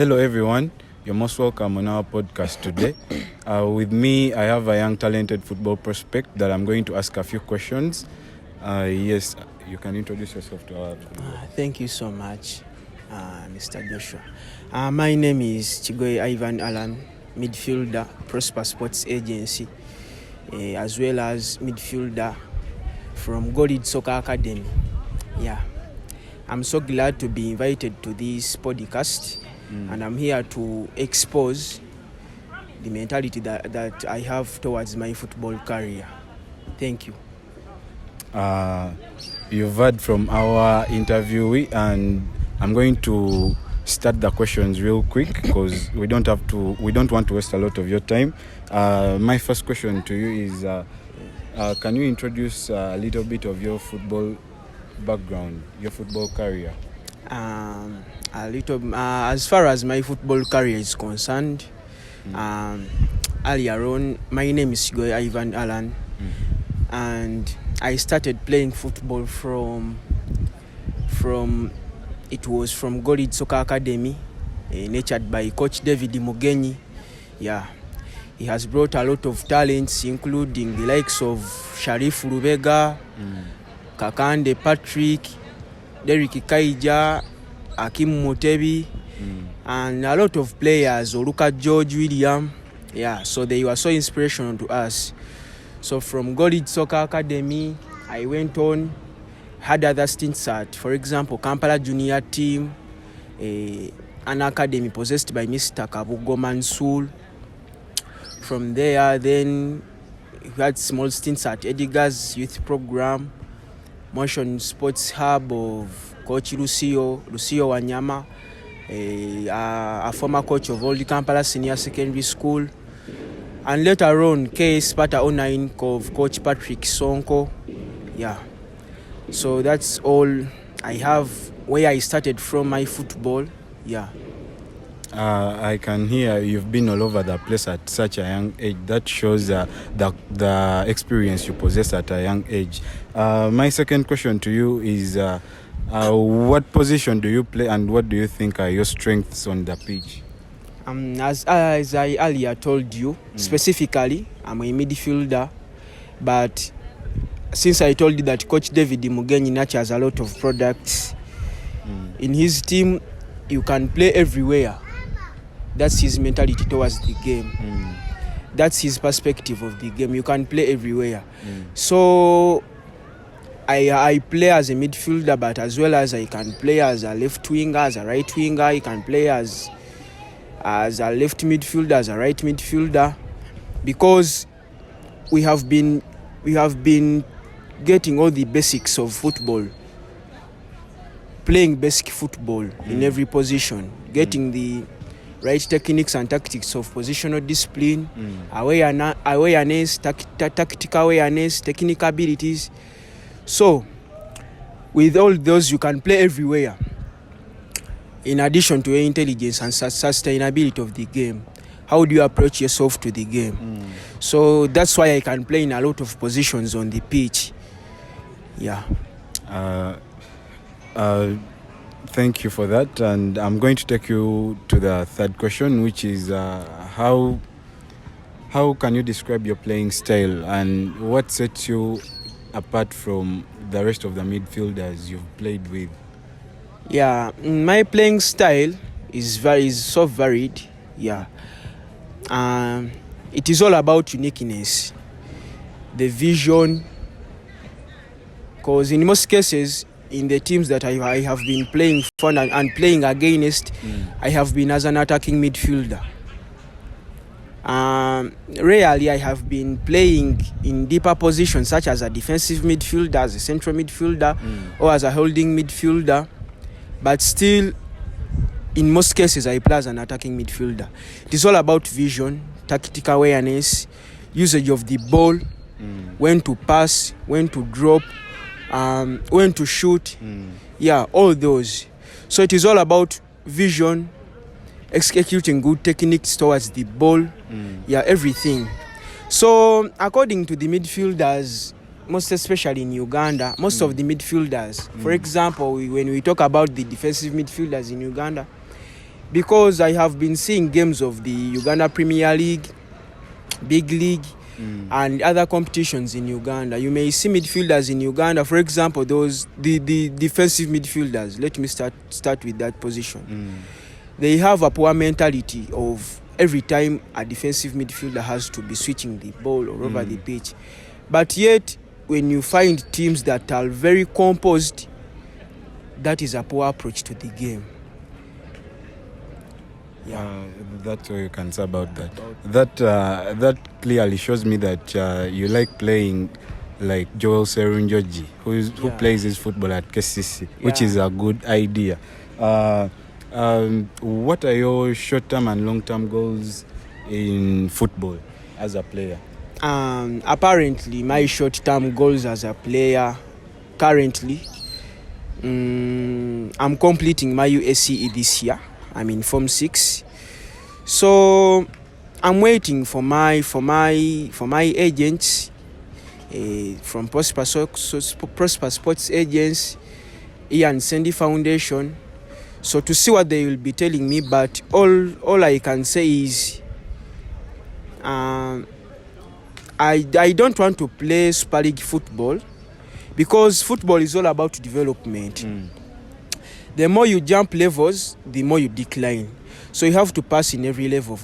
Hello, everyone. You're most welcome on our podcast today. With me, I have a young, talented football prospect that I'm going to ask a few questions. Yes, you can introduce yourself to our. Thank you so much, Mr. Joshua. My name is Kigoye Ivan, allan, midfielder, Prosper Sports Agency, as well as midfielder from Golid Soccer Academy. Yeah, I'm so glad to be invited to this podcast, and I'm here to expose the mentality that I have towards my football career. Thank you. You've heard from our interviewee, and I'm going to start the questions real quick because we don't want to waste a lot of your time. My first question to you is, can you introduce a little bit of your football background, your football career? As far as my football career is concerned, earlier on, my name is Kigoye Ivan, allan, and I started playing football from Golid Soccer Academy, nurtured by Coach David Mugenyi. Yeah, he has brought a lot of talents, including the likes of Sharif Rubega, Kakande Patrick, Derek Kaija, Akim Mutebi, and a lot of players, Oluka George William. Yeah, so they were so inspirational to us. So from Golid Soccer Academy, I went on, had other stints at, for example, Kampala Junior Team, an academy possessed by Mr. Kabugo Mansour. From there, then we had small stints at Edgar's youth program, Motion Sports Hub of Coach Lucio Wanyama, a former coach of Old Kampala Senior Secondary School. And later on, KS Pata 09 of Coach Patrick Sonko. Yeah. So that's all I have where I started from my football. Yeah. I can hear you've been all over the place at such a young age. That shows the experience you possess at a young age. My second question to you is, what position do you play and what do you think are your strengths on the pitch? As I earlier told you, specifically, I'm a midfielder. But since I told you that Coach David Mugenyi nurtures a lot of products, in his team, you can play everywhere. That's his mentality towards the game. That's his perspective of the game. You can play everywhere. So I play as a midfielder, but as well as I can play as a left winger, as a right winger. I can play as a left midfielder, as a right midfielder, because we have been getting all the basics of football, playing basic football in every position, getting the right techniques and tactics of positional discipline, awareness, tactical awareness, technical abilities. So with all those, you can play everywhere, in addition to your intelligence and sustainability of the game. How do you approach yourself to the game? So that's why I can play in a lot of positions on the pitch. Yeah. Thank you for that. And I'm going to take you to the third question, which is, how can you describe your playing style and what sets you apart from the rest of the midfielders you've played with? Yeah, my playing style is so varied. Yeah. It is all about uniqueness, the vision, because in most cases, in the teams that I have been playing for and playing against, I have been as an attacking midfielder. Rarely I have been playing in deeper positions, such as a defensive midfielder, as a central midfielder, or as a holding midfielder. But still, in most cases, I play as an attacking midfielder. It is all about vision, tactical awareness, usage of the ball, when to pass, when to drop, when to shoot. Yeah, all those. So it is all about vision, executing good techniques towards the ball. Yeah, everything. So according to the midfielders, most especially in Uganda, most of the midfielders, for example, when we talk about the defensive midfielders in Uganda, because I have been seeing games of the Uganda Premier League, Big League, and other competitions in Uganda. You may see midfielders in Uganda, for example, the defensive midfielders. Let me start with that position. They have a poor mentality of every time a defensive midfielder has to be switching the ball all over the pitch. But yet, when you find teams that are very composed, that is a poor approach to the game. That's all you can say about that. That clearly shows me that you like playing like Joel Serunjoji, who plays his football at KCC, which is a good idea. What are your short-term and long-term goals in football as a player? Apparently, my short-term goals as a player currently, I'm completing my USCE this year. I'm in Form 6. So I'm waiting for my agents from Prosper Sports Agents, Ian Sandy Foundation, so to see what they will be telling me. But all I can say is I don't want to play Super League football, because football is all about development. The more you jump levels, the more you decline. So you have to pass in every level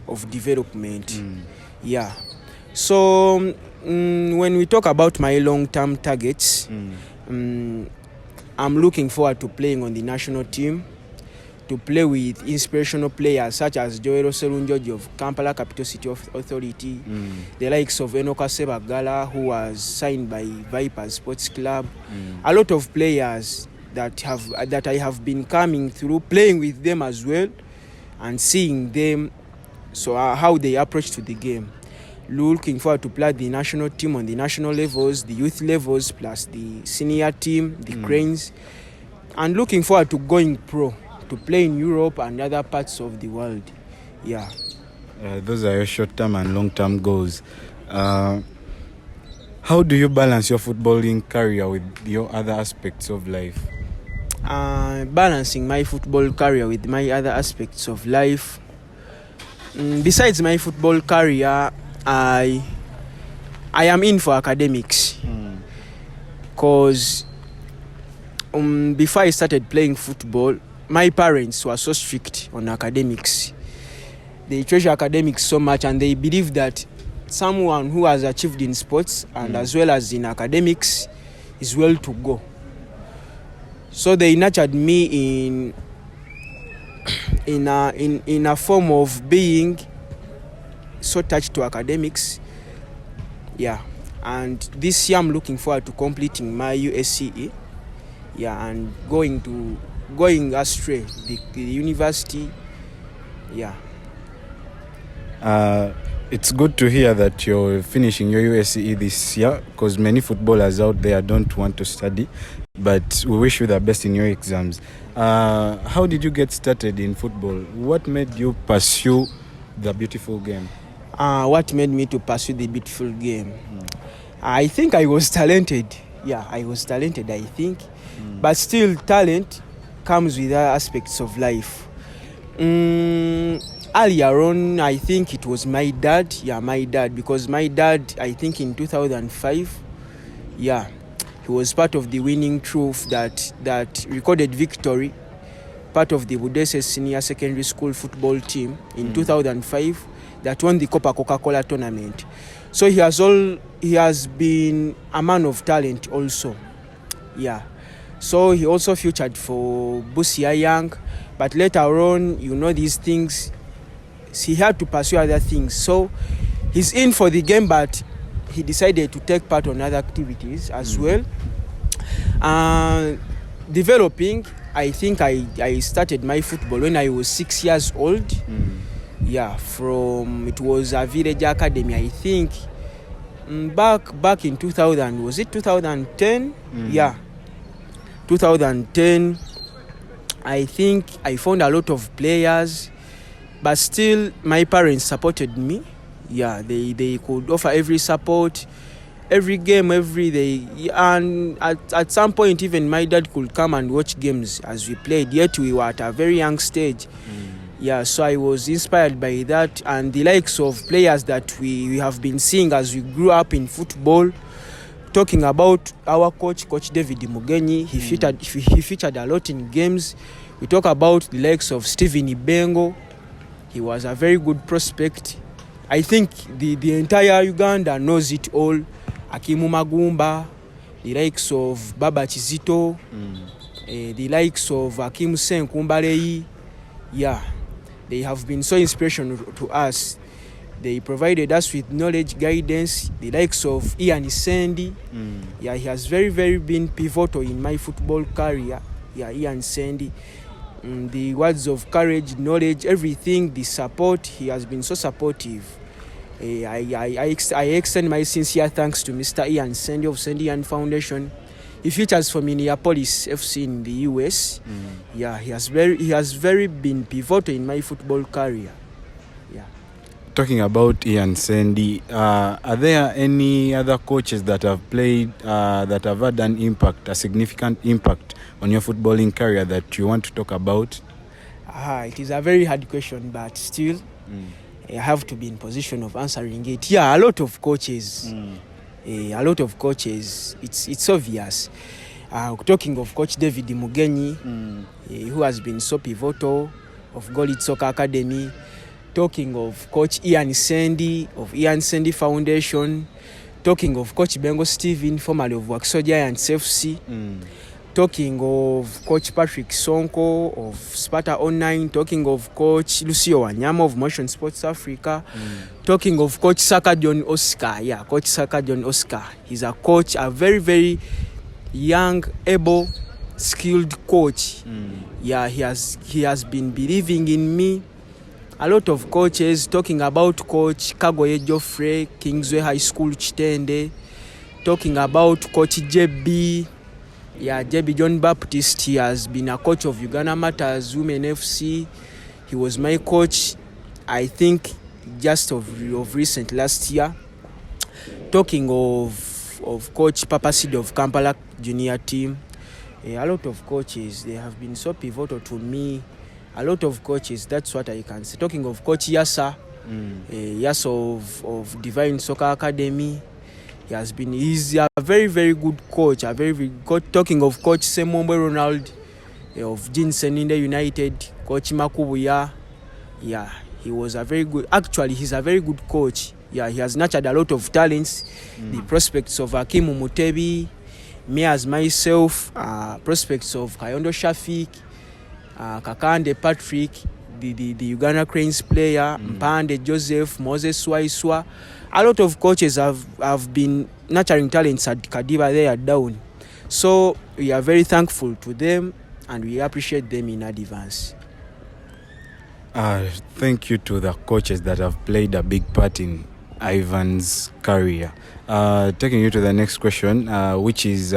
of development. So when we talk about my long-term targets, I'm looking forward to playing on the national team, to play with inspirational players such as Joel Serunjoji of Kampala Capital City Authority, the likes of Enoka Sebagala, who was signed by Vipers Sports Club. A lot of players that I have been coming through, playing with them as well, and seeing them, so how they approach to the game. Looking forward to play the national team on the national levels, the youth levels, plus the senior team, the Cranes, and looking forward to going pro, to play in Europe and other parts of the world. Those are your short-term and long-term goals. How do you balance your footballing career with your other aspects of life? Balancing my football career with my other aspects of life. Besides my football career, I am in for academics. Because before I started playing football, my parents were so strict on academics. They treasure academics so much, and they believe that someone who has achieved in sports and as well as in academics is well to go. So they nurtured me in a form of being so attached to academics. And this year I'm looking forward to completing my USCE. And going astray the university. It's good to hear that you're finishing your USCE this year, because many footballers out there don't want to study, but we wish you the best in your exams. How did you get started in football? What made you pursue the beautiful game? What made me to pursue the beautiful game? I think I was talented. I was talented, I think. But still, talent comes with other aspects of life. Earlier on, I think it was my dad. My dad, because my dad, I think in 2005, he was part of the winning troop that recorded victory, part of the Budese Senior Secondary School football team in 2005 that won the Coca-Cola tournament. So he has been a man of talent also. So he also featured for Busia Young, but later on, these things, he had to pursue other things. So he's in for the game, but he decided to take part on other activities as well. Developing, I think I started my football when I was 6 years old. It was a village academy, I think. Back in 2000, was it 2010? 2010. I think I found a lot of players, but still my parents supported me. They could offer every support, every game, every day. And at some point, even my dad could come and watch games as we played, yet we were at a very young stage. Yeah, so I was inspired by that and the likes of players that we have been seeing as we grew up in football. Talking about our coach David Mugenyi, he featured a lot in games. We talk about the likes of Stephen Ibengo. He was a very good prospect. I think the entire Uganda knows it all. Akimu Magumba, the likes of Baba Chizito, the likes of Akim Senkumbaleyi. Yeah, they have been so inspirational to us. They provided us with knowledge, guidance, the likes of Ian Sendi. Yeah, he has very, very been pivotal in my football career. Yeah, Ian Sendi. The words of courage, knowledge, everything, the support, he has been so supportive. I extend my sincere thanks to Mr. Ian Sendi of Sendi Ian Foundation. He features for Minneapolis FC in the US. Yeah, he has very been pivotal in my football career. Yeah. Talking about Ian Sendi, are there any other coaches that have played that have had an impact, a significant impact on your footballing career that you want to talk about? It is a very hard question, but still, I have to be in position of answering it. Yeah, a lot of coaches. A lot of coaches. It's obvious. Talking of Coach David Mugenyi, who has been so pivotal of Gold Soccer Academy. Talking of Coach Ian Sendi of Ian Sendi Foundation. Talking of Coach Bengo Stephen, formerly of Wakiso Giants FC. Talking of Coach Patrick Sonko of Sparta Online. Talking of Coach Lucio Wanyama of Motion Sports Africa. Talking of Coach Saka John Oscar. Yeah, Coach Saka John Oscar. He's a coach, a very, very young, able, skilled coach. Yeah, he has been believing in me. A lot of coaches, talking about Coach Kigoye Geoffrey, Kingsway High School Chitende. Talking about Coach JB. Yeah, JB John Baptist, he has been a coach of Uganda Matters Women FC. He was my coach, I think, just of recent last year. Talking of Coach Papa Sid of Kampala Junior Team. A lot of coaches, they have been so pivotal to me. A lot of coaches, that's what I can say. Talking of Coach Yasa, Yasa of Divine Soccer Academy. He's a very, very good coach. Talking of Coach Semombe Ronald of Jinsen in the United, Coach Makubuya. Yeah, he was a very good, actually he's a very good coach. Yeah, he has nurtured a lot of talents. The prospects of Akimu Mutebi, me as myself, prospects of Kayondo Shafik, Kakande Patrick, the Uganda Cranes player, Mpande Joseph, Moses Waiswa. A lot of coaches have been nurturing talents at Kadiba there down. So we are very thankful to them and we appreciate them in advance. Thank you to the coaches that have played a big part in Ivan's career. Taking you to the next question, which is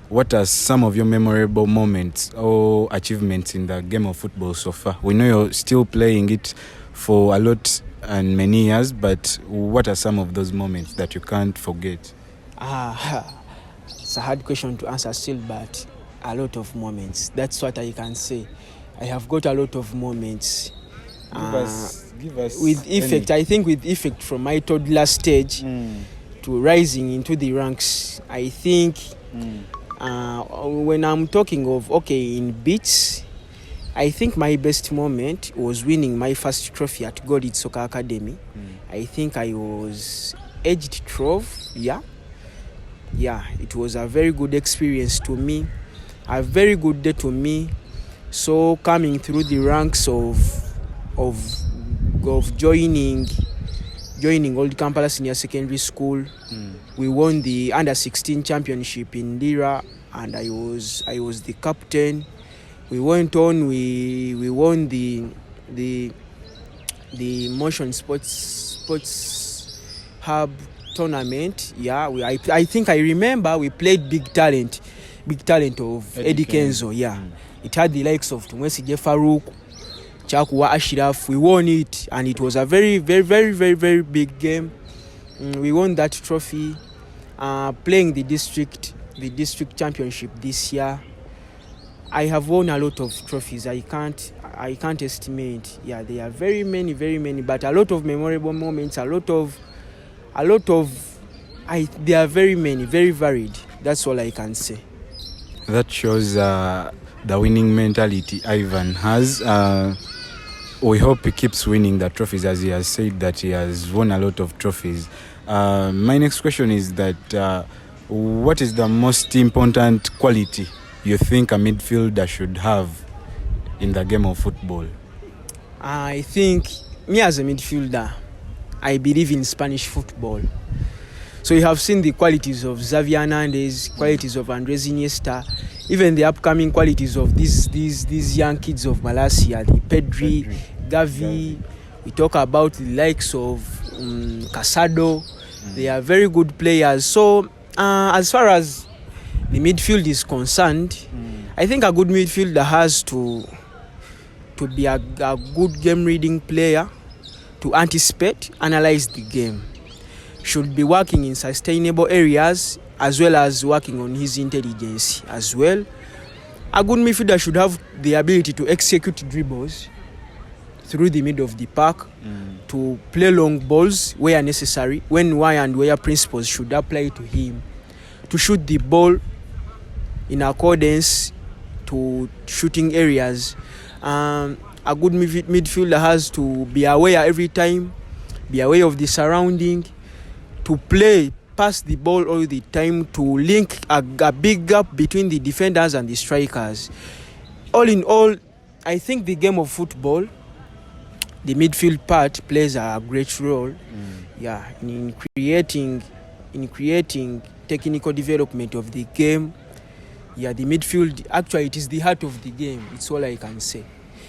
what are some of your memorable moments or achievements in the game of football so far? We know you're still playing it for a lot and many years, but what are some of those moments that you can't forget? It's a hard question to answer still, but a lot of moments. That's what I can say. I have got a lot of moments. Give us with effect. I think with effect from my toddler stage to rising into the ranks. I think when I'm talking of in beats, I think my best moment was winning my first trophy at Gold Soccer Academy. I think I was aged 12. Yeah, it was a very good experience to me, a very good day to me. So coming through the ranks of joining Old Kampala Senior Secondary School, we won the under 16 championship in Dira, and I was the captain. We went on. We won the Motion Sports Hub tournament. Yeah, I think I remember we played Big Talent of Eddie Kenzo. Yeah, it had the likes of Tumwesi Jefaruk, Chakuwa Ashraf. We won it, and it was a very, very, very, very, very big game. We won that trophy. Playing the district championship this year. I have won a lot of trophies. I can't estimate. Yeah, there are very many, but a lot of memorable moments, they are very many, very varied. That's all I can say. That shows the winning mentality Ivan has. We hope he keeps winning the trophies, as he has said that he has won a lot of trophies. My next question is that what is the most important quality you think a midfielder should have in the game of football? I think, me as a midfielder, I believe in Spanish football. So you have seen the qualities of Xavi Hernandez, qualities of Andres Iniesta, even the upcoming qualities of these young kids of Malasia, the Pedri, Gavi. We talk about the likes of Casado. They are very good players. So as far as the midfield is concerned, I think a good midfielder has to be a good game reading player, to anticipate, analyze the game. Should be working in sustainable areas as well as working on his intelligence as well. A good midfielder should have the ability to execute dribbles through the middle of the park, to play long balls where necessary, when why and where principles should apply to him, to shoot the ball in accordance to shooting areas. A good midfielder has to be aware every time, be aware of the surrounding, to pass the ball all the time, to link a big gap between the defenders and the strikers. All in all, I think the game of football, the midfield part plays a great role, in creating technical development of the game. The midfield, actually it is the heart of the game. It's all I can say.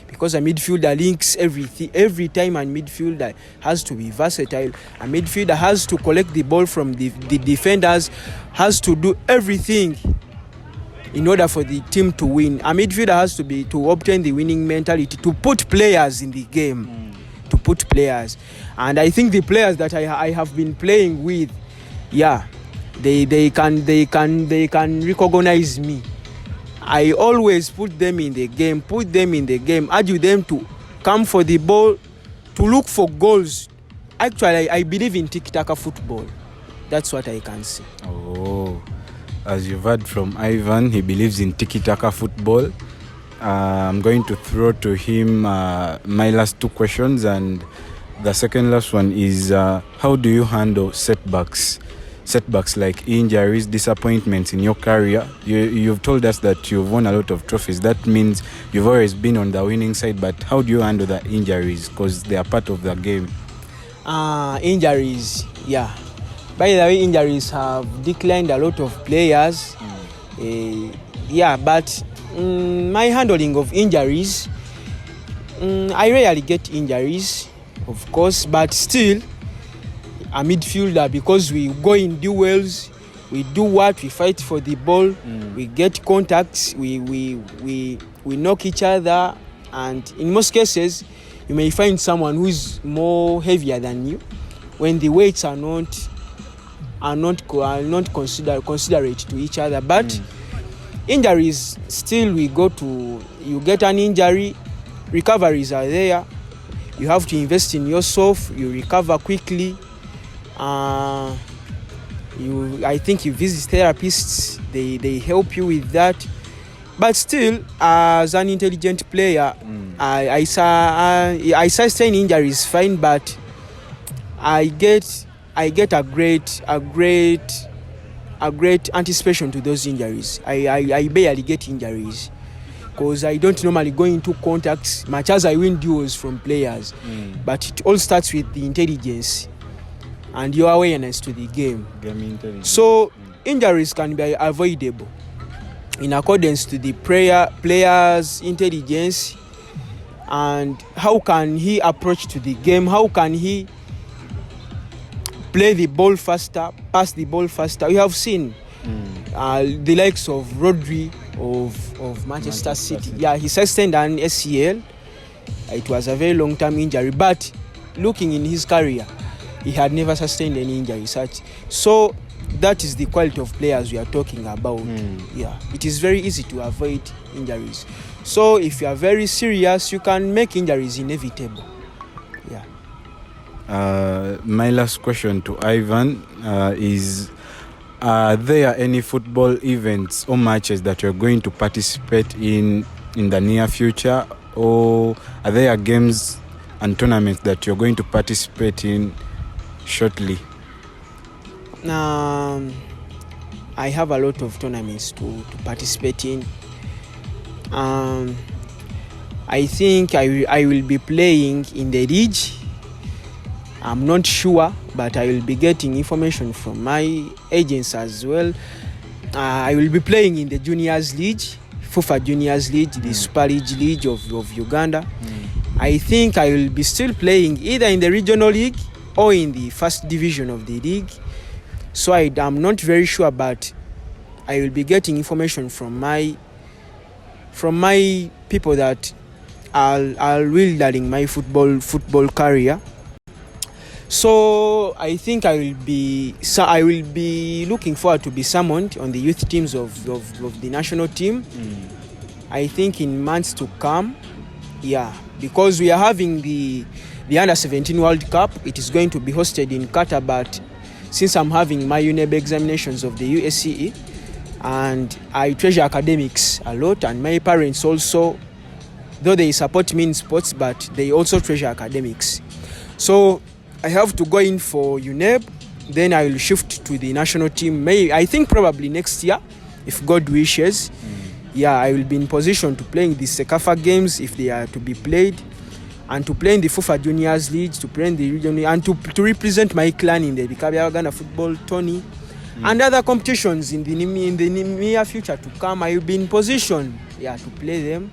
Because a midfielder links everything every time, and midfielder has to be versatile. A midfielder has to collect the ball from the defenders, has to do everything in order for the team to win. A midfielder has to obtain the winning mentality, to put players in the game, to put players. And I think the players that I have been playing with, they can recognize me. I always put them in the game, urge them to come for the ball, to look for goals. Actually, I believe in tiki-taka football. That's what I can say. Oh, as you've heard from Ivan, he believes in tiki-taka football. I'm going to throw to him my last two questions, and the second last one is how do you handle setbacks like injuries, disappointments in your career? You've told us that you've won a lot of trophies. That means you've always been on the winning side, but how do you handle the injuries? Because they are part of the game. Injuries, by the way, injuries have declined a lot of players. But my handling of injuries, I rarely get injuries, of course, but still, a midfielder, because we go in duels, we do what, we fight for the ball, we get contacts, we knock each other, and in most cases you may find someone who is more heavier than you when the weights are not considerate to each other. But injuries, still you get an injury, recoveries are there, you have to invest in yourself, you recover quickly. I think you visit therapists, they help you with that. But still, as an intelligent player, I sustain injuries fine, but I get a great anticipation to those injuries. I barely get injuries because I don't normally go into contacts much as I win duels from players. But it all starts with the intelligence and your awareness to the game. So injuries can be avoidable in accordance to the player's intelligence and how can he approach to the game, how can he play the ball faster, pass the ball faster. We have seen the likes of Rodri of Manchester City. Yeah, he sustained an ACL. It was a very long-term injury, but looking in his career, he had never sustained any injury such. So that is the quality of players we are talking about. Yeah, it is very easy to avoid injuries. So if you are very serious, you can make injuries inevitable. Yeah. My last question to Ivan is: are there any football events or matches that you're going to participate in the near future, or are there games and tournaments that you're going to participate in shortly? I have a lot of tournaments to participate in. I think I will be playing in the league. I'm not sure, but I will be getting information from my agents as well. I will be playing in the Juniors League, FIFA Juniors League, the Super League of Uganda. I think I will be still playing either in the regional league or in the first division of the league. So I'm not very sure, but I will be getting information from my people that are wielding my football career. So I think I will be looking forward to be summoned on the youth teams of the national team. I think in months to come. Yeah, because we are having the Under-17 World Cup. It is going to be hosted in Qatar, but since I'm having my UNEB examinations of the USCE, and I treasure academics a lot, and my parents also, though they support me in sports, but they also treasure academics. So I have to go in for UNEB, then I will shift to the national team. I think probably next year, if God wishes. Yeah, I will be in position to play in the Sekafa games if they are to be played, and to play in the FIFA Juniors League, to play in the region, and to represent my clan in the Ghana football tourney and other competitions in the near future to come. I will be in position, to play them.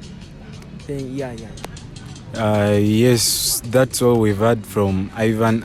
Then, Yes, that's all we've heard from Ivan.